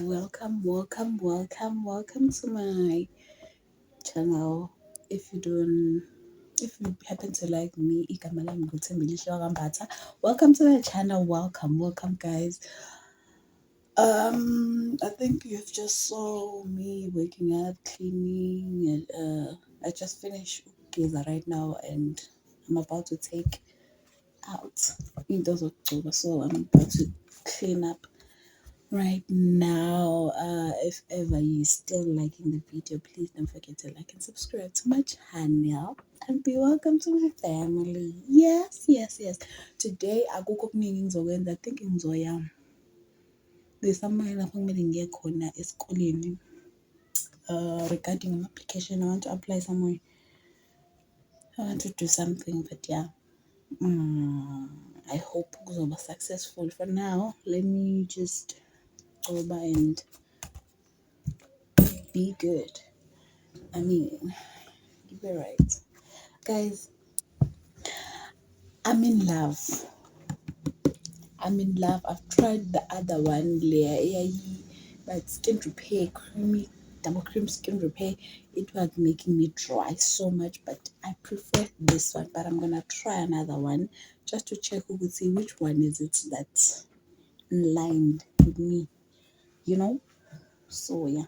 welcome to my channel. If you happen to like me, igama lami nguThembelihle Mbatha. Welcome to the channel. Welcome, guys. I think you've just saw me waking up, cleaning, and I just finished Giza right now, and I'm about to take out those October, so I'm about to clean up right now. If ever you're still liking the video, please don't forget to like and subscribe to my channel and be welcome to my family. Yes. Today akukho okuningi engizokwenza. I think ngizoya there's somewhere lapho kumele ngiye khona esikoleni regarding an application. I want to apply somewhere. I want to do something, but yeah. I hope kuzoba successful. For now, let me just go by and be good. I mean, you're right. Guys, I'm in love. I've tried the other one, layer, but skin repair, double cream skin repair. It was making me dry so much, but I prefer this one. But I'm gonna try another one just to check who could see which one is it that's aligned with me, So yeah.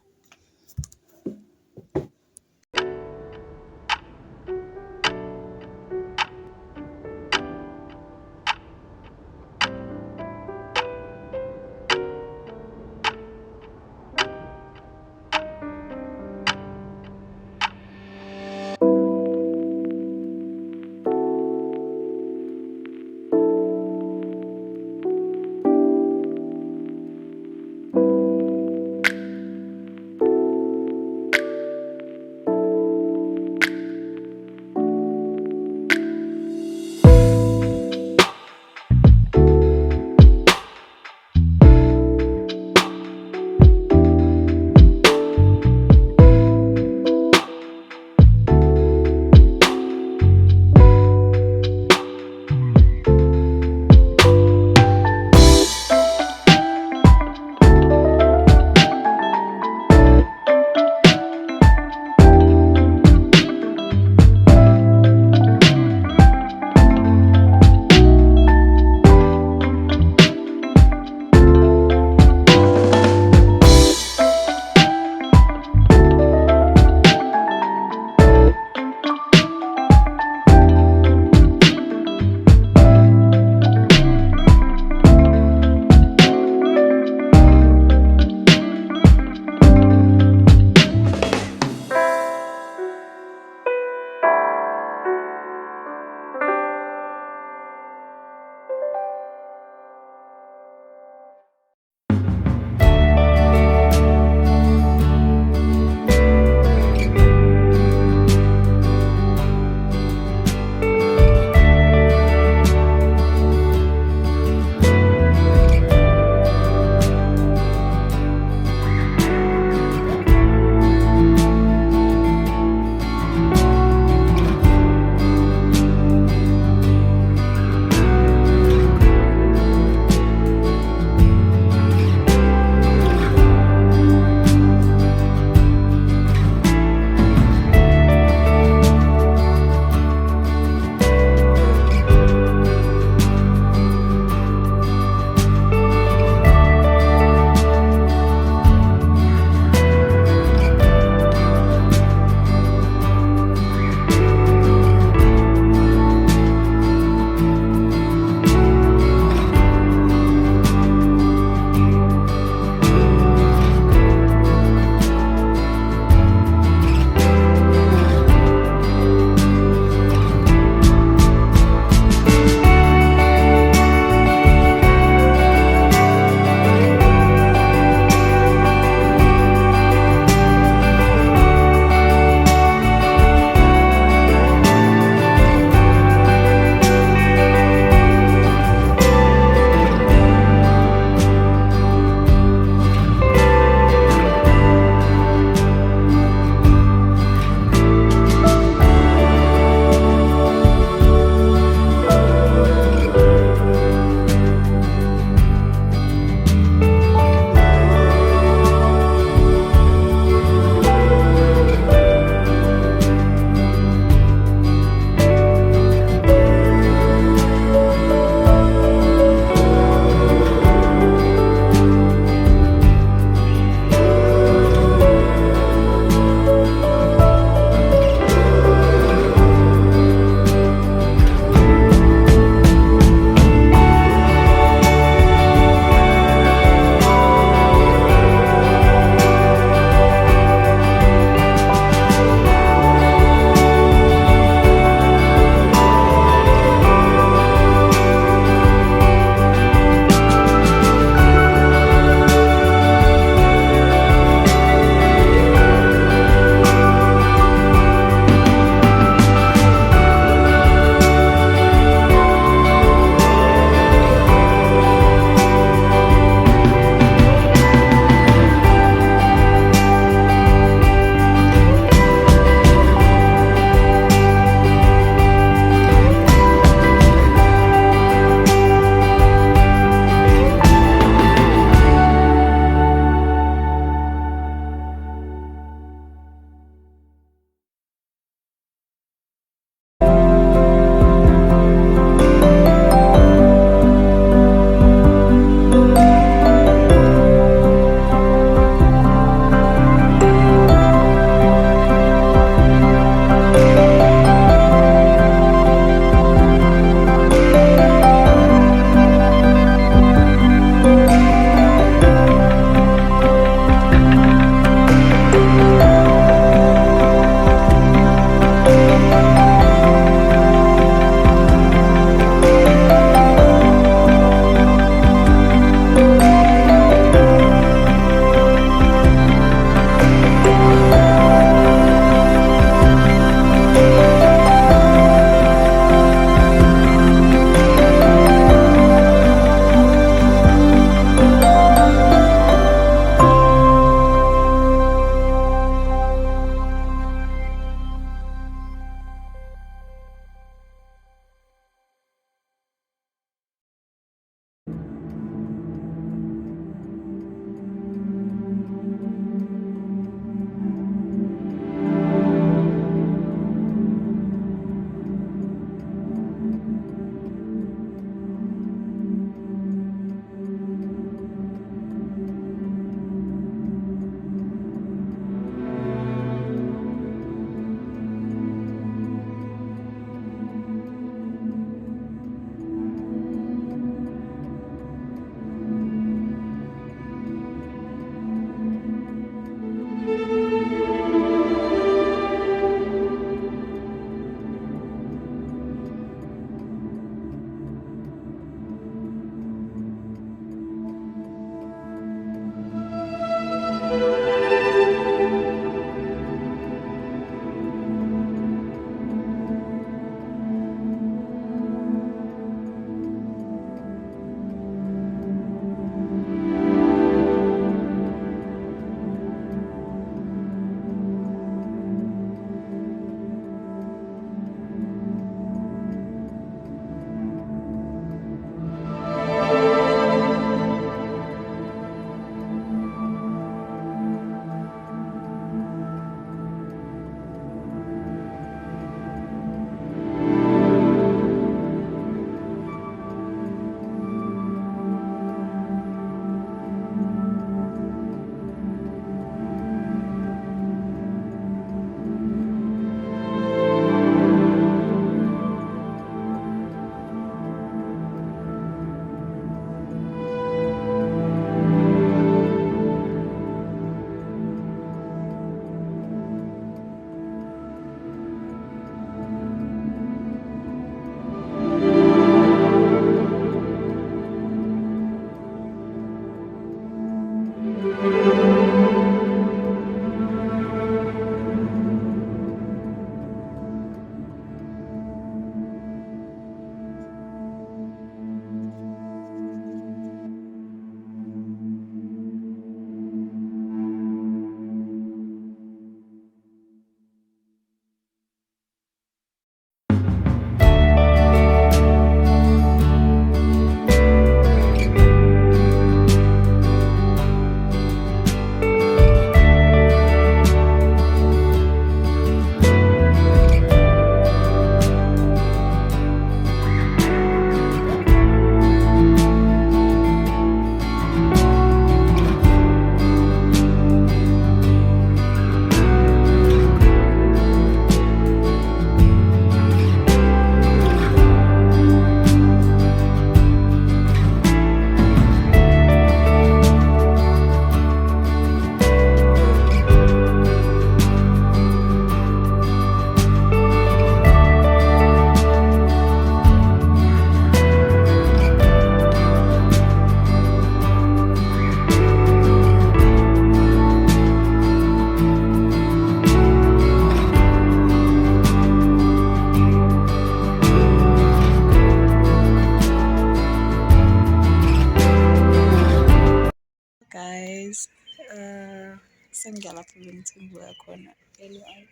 lapho bengithengiwe khona early on.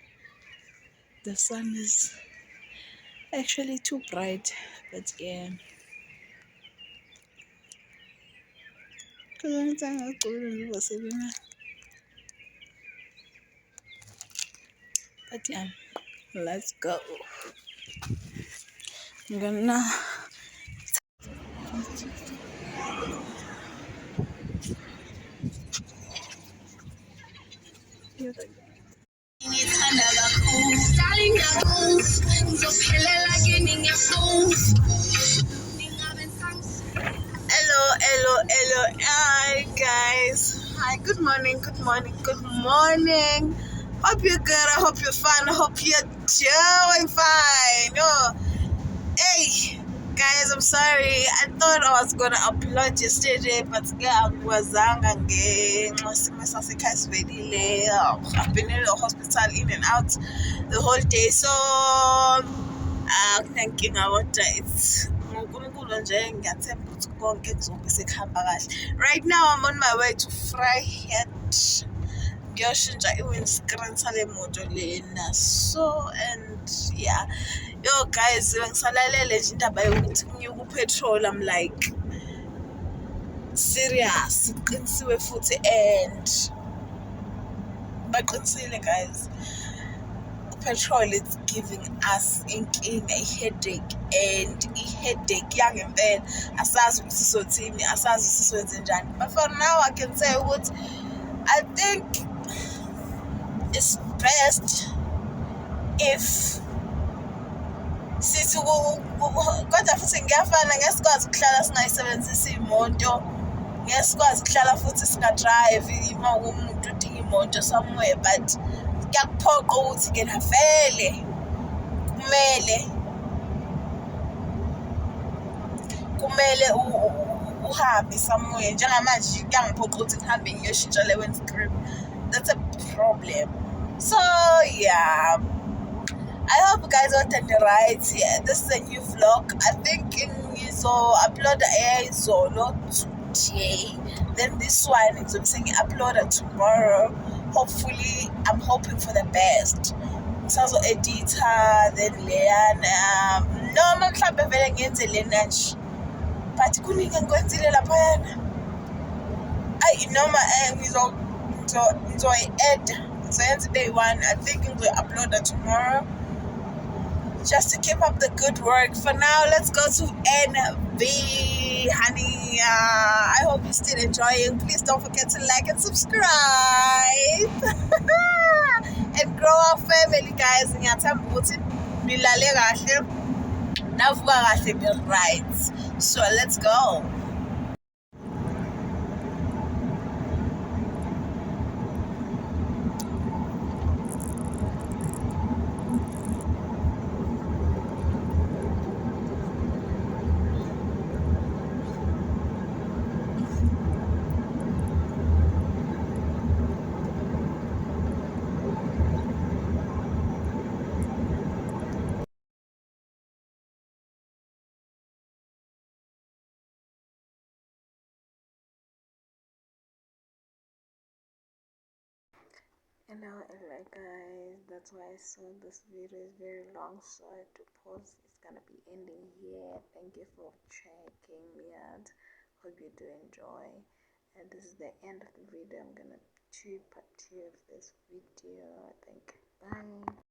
The sun is actually too bright, but yeah. But yeah, let's go. I'm gonna hello. Hi guys. Hi, good morning, good morning. Hope you're good. I hope you're fine. I hope you're doing fine. Oh, hey guys, I'm sorry. I thought I was gonna upload yesterday, but yeah, I've been in the hospital in and out the whole day, so thinking about it. Right now I'm on my way to Fryhead ngiyoshintsha i-windscreen sale moto lena, so and yeah, yo guys, bengisalalele nje indaba yokuthi kunyuka upetrol. I'm like serious, qinisiwe futhi, and baqinisile guys. Petrol is giving us inkinga, i-headache, and i-headache yangempela. Asazi ukuthi sizothini, asazi ukuthi sizokwenze njani. But for now I can say ukuthi I think it's best if sithi kodwa futhi ngiyafana, ngeke sikwazi ukuhlala singayisebenzisi imoto, ngeke sikwazi ukuhlala futhi singadrive uma umuntu udinga imoto somewhere, but kuyakuphoqa ukuthi ke vele kumele uhambe somewhere. Njengamanje kuyangiphoqa ukuthi ngihambe ngiyoshintsha le windscreen. That's a problem. So yeah, I hope you guys are doing right. Yeah, this is a new vlog. I think so upload a solo today, then this one is saying upload tomorrow. Hopefully, I'm hoping for the best. So editor, then Leanne. No, I'm mhlawumbe vele ngenze lena nje, but kuningi ngikwenzile laphayana. Noma ngizoyenza day one. I think ngizo-upload tomorrow, just to keep up the good work. For now, let's go to NV, honey. I hope you're still enjoying. Please don't forget to like and subscribe and grow our family, guys. Ngiyathemba ukuthi nilale kahle, navuka kahle, right. So let's go. Hello guys, that's why I saw this video is very long, so I had to pause. It's gonna be ending here. Thank you for checking me out. Hope you do enjoy, and this is the end of the video. I'm gonna do part 2 of this video, I think. Bye.